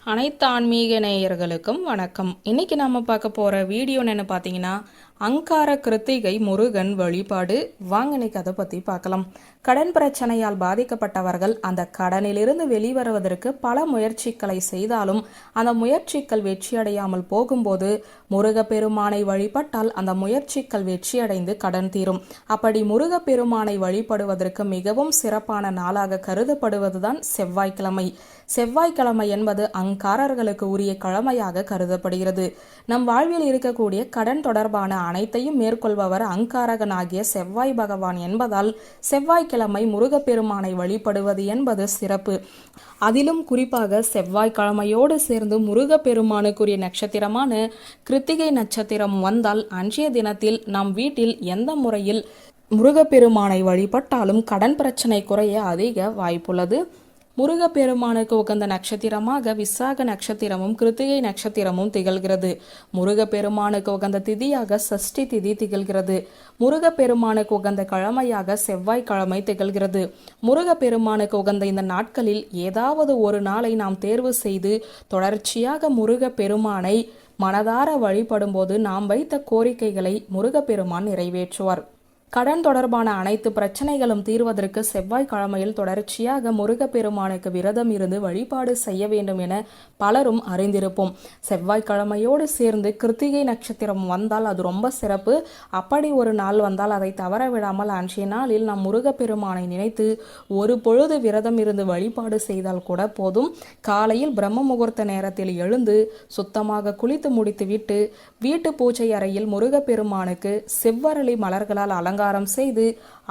அனைத்து ஆன்மீக நேயர்களுக்கும் வணக்கம். இன்னைக்கு நாம பார்க்க போற வீடியோ என்ன பார்த்தீங்கன்னா, அங்கார கிருத்திகை முருகன் வழிபாடு. வாங்க இன்னைக்கு அதை பத்தி பார்க்கலாம். கடன் பிரச்சனையால் பாதிக்கப்பட்டவர்கள் அந்த கடனிலிருந்து வெளிவருவதற்கு பல முயற்சிகளை செய்தாலும் அந்த முயற்சிகள் வெற்றியடையாமல் போகும்போது முருகப்பெருமானை வழிபட்டால் அந்த முயற்சிகள் வெற்றியடைந்து கடன் தீரும். அப்படி முருகப்பெருமானை வழிபடுவதற்கு மிகவும் சிறப்பான நாளாக கருதப்படுவதுதான் செவ்வாய்க்கிழமை. செவ்வாய்க்கிழமை என்பது அங்காரர்களுக்கு உரிய கிழமையாக கருதப்படுகிறது. நம் வாழ்வில் இருக்கக்கூடிய கடன் தொடர்பான அனைத்தையும் மேற்கொள்பவர் அங்காரகன் ஆகிய செவ்வாய் பகவான் என்பதால் செவ்வாய்க்கிழமை முருகப்பெருமானை வழிபடுவது என்பது சிறப்பு. அதிலும் குறிப்பாக செவ்வாய்க்கிழமையோடு சேர்ந்து முருகப்பெருமானுக்குரிய நட்சத்திரமான கிருத்திகை நட்சத்திரம் வந்தால் அன்றைய தினத்தில் நம் வீட்டில் எந்த முறையில் முருகப்பெருமானை வழிபட்டாலும் கடன் பிரச்சனை குறைய அதிக வாய்ப்புள்ளது. முருகப்பெருமானுக்கு உகந்த நட்சத்திரமாக விசாக நட்சத்திரமும் கிருத்திகை நட்சத்திரமும் திகழ்கிறது. முருகப்பெருமானுக்கு உகந்த திதியாக சஷ்டி திதி திகழ்கிறது. முருகப்பெருமானுக்கு உகந்த கிழமையாக செவ்வாய்க்கிழமை திகழ்கிறது. முருகப்பெருமானுக்கு உகந்த இந்த நாட்களில் ஏதாவது ஒரு நாளை நாம் தேர்வு செய்து தொடர்ச்சியாக முருகப்பெருமானை மனதார வழிபடும் போது நாம் வைத்த கோரிக்கைகளை முருகப்பெருமான் நிறைவேற்றுவார். கடன் தொடர்பான அனைத்து பிரச்சனைகளும் தீர்வதற்கு செவ்வாய்க்கிழமையில் தொடர்ச்சியாக முருகப்பெருமானுக்கு விரதம் இருந்து வழிபாடு செய்ய வேண்டும் என பலரும் அறிந்திருப்போம். செவ்வாய்க்கிழமையோடு சேர்ந்து கிருத்திகை நட்சத்திரம் வந்தால் அது ரொம்ப சிறப்பு. அப்படி ஒரு நாள் வந்தால் அதை தவற விடாமல் அன்றைய நாளில் நாம் முருகப்பெருமானை நினைத்து ஒரு பொழுது விரதம் இருந்து வழிபாடு செய்தால் கூட போதும். காலையில் பிரம்ம முகூர்த்த நேரத்தில் எழுந்து சுத்தமாக குளித்து முடித்துவிட்டு வீட்டு பூஜை அறையில் முருகப்பெருமானுக்கு செவ்வரளி மலர்களால் அலங்காரம் செய்து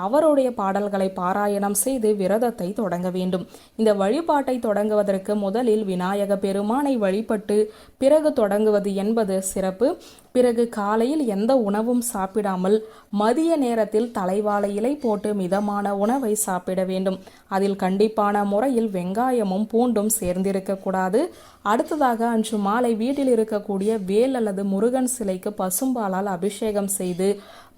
அவருடைய பாடல்களை பாராயணம் செய்து விரதத்தை தொடங்க வேண்டும். இந்த வழிபாட்டை தொடங்குவதற்கு முதலில் விநாயக பெருமானை வழிபட்டு பிறகு தொடங்குவது என்பது சிறப்பு. பிறகு காலையில் எந்த உணவும் சாப்பிடாமல் மதிய நேரத்தில் தலைவாழை இலை போட்டு மிதமான உணவை சாப்பிட வேண்டும். அதில் கண்டிப்பான முறையில் வெங்காயமும் பூண்டும் சேர்ந்திருக்க கூடாது. அடுத்ததாக அன்று மாலை வீட்டில் இருக்கக்கூடிய வேல் அல்லது முருகன் சிலைக்கு பசும்பாலால் அபிஷேகம் செய்து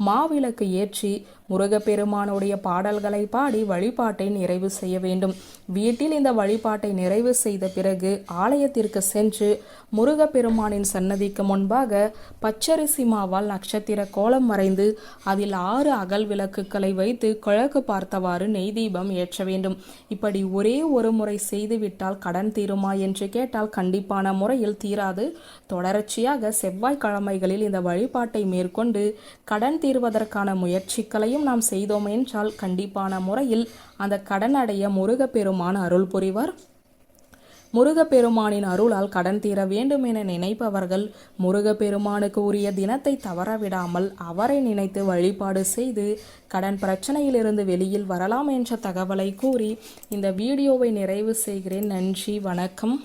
மாவிளக்கு ஏற்றி முருகப்பெருமானுடைய பாடல்களை பாடி வழிபாட்டை நிறைவு செய்ய வேண்டும். வீட்டில் இந்த வழிபாட்டை நிறைவு செய்த பிறகு ஆலயத்திற்கு சென்று முருகப்பெருமானின் சன்னதிக்கு முன்பாக பச்சரிசி மாவால் நட்சத்திர கோலம் வரைந்து அதில் 6 அகல் விளக்குகளை வைத்து கிழக்கு பார்த்தவாறு நெய் தீபம் ஏற்ற வேண்டும். இப்படி ஒரே ஒரு முறை செய்துவிட்டால் கடன் தீருமா என்று கேட்டால் கண்டிப்பான முறையில் தீராது. தொடர்ச்சியாக செவ்வாய்க்கிழமைகளில் இந்த வழிபாட்டை மேற்கொண்டு கடன் தீர்வதற்கான முயற்சிகளையும் நாம் செய்தோம் என்றால் கண்டிப்பான முறையில் அந்த கடன் அடைய முருகப்பெருமான் அருள் புரிவார். முருகப்பெருமானின் அருளால் கடன் தீர வேண்டும் என நினைப்பவர்கள் முருகப்பெருமானுக்கு உரிய தினத்தை தவறவிடாமல் அவரை நினைத்து வழிபாடு செய்து கடன் பிரச்சனையிலிருந்து வெளியில் வரலாம் என்ற தகவலை கூறி இந்த வீடியோவை நிறைவு செய்கிறேன். நன்றி, வணக்கம்.